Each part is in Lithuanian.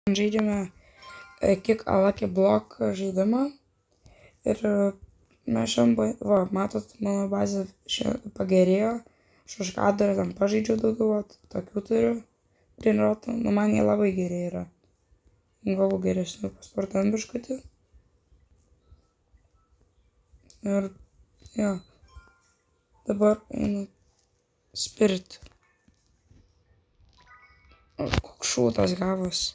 Žaidžiame Kick a Lucky Block žaidimą ir mes šiandien, va, matot, mano bazė pagerėjo, aš už kadrą ten pažaidžiau daugiau, tokių turiu treniruotų, nu man jie labai geri yra, gavau geresnių pasportam biškutį ir jo, dabar einu Spirit. Koks šūdas gavos.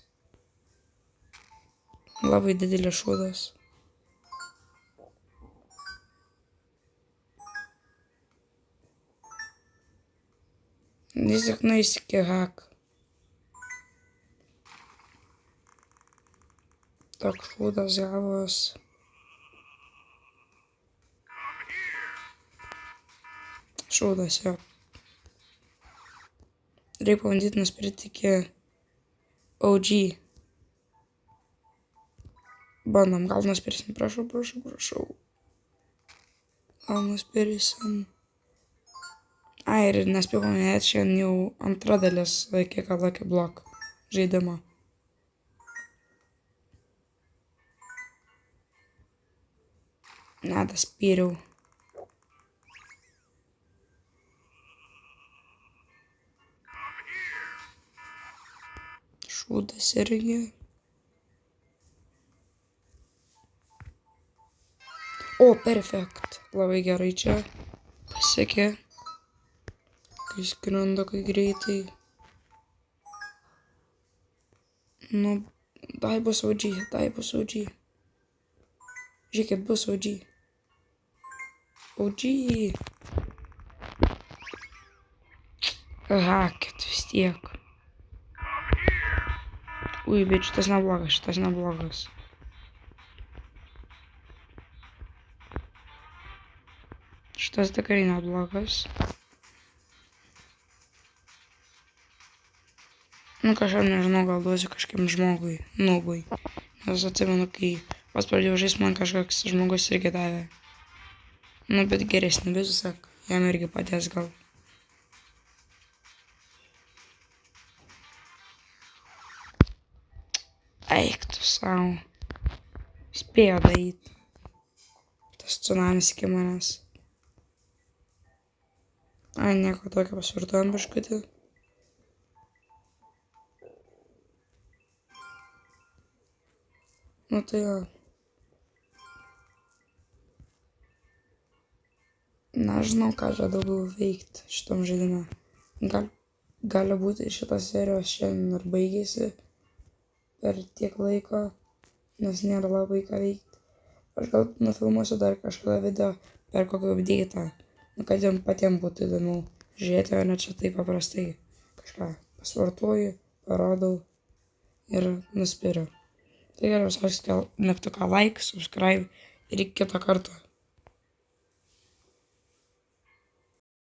Labai didelis šūdas. Jis tik nueis iki hack. Toks šūdas gavos. Šūdas, jo. Reikia pabandyti nuspirti iki OG. Bandom, gal nuspirsim, prašau. Gal nuspirsim. Ai, ir nespėjau paminėti, šiandien jau antra dalis Kick a Lucky Block žaidimo. Nedaspyriau. Šūdas irgi. O, perfekt. Labai gerai čia pasiekė. Kai skrenda, kai greitai. Nu, dai bus OG. Žiūrėkit, bus OG. Hakit vis tiek. Ui, bet šitas neblogas. Šitas tikrai neblogas. Nu, kažkaip nežinau, gal duosiu kažkiam žmogui, nubui. Nes atsimenu, kai pas pradėjau žaisti, man kažkoks žmogus irgi davė. Nu, bet geresnį visą, jam irgi padės gal. Eik tu savo. Spėjo daryti. Tas tsunamis iki manęs. Ai, nieko tokio, pasvirtuojam biškutį. Nu tai jo. Nežinau, ką čia daugiau veikti šitam žaidime. Gali būti šitas serijos šiandien ir baigėsi per tiek laiko, nes nėra labai ką veikti. Aš gal nufilmuosiu dar kažkada video per kokį updatą, nu kad jums patiems būtų įdomiau žiūrėti, o ne čia taip paprastai kažką pasportuoju, parodau ir nuspiriu. Tai gerai, visos mygtuką like, subscribe ir iki kito karto.